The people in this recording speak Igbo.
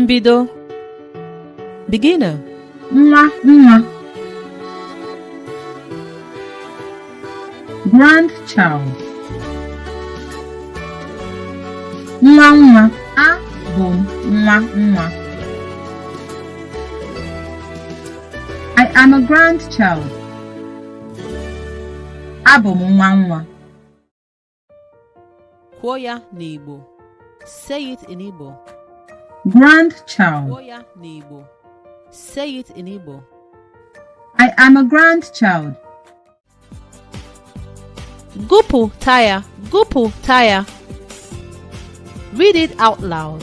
Mbido. Beginner. Nwa nwa. Grandchild. Nwa nwa. Abụ nwa nwa. I am a grandchild. Abụ nwa nwa. Kwuo ya n'Igbo. Say it in Igbo. Grandchild. Kwuo ya n'Igbo. Say it in Igbo. I am a grandchild. Gupu tire. Gupu tire. Read it out loud.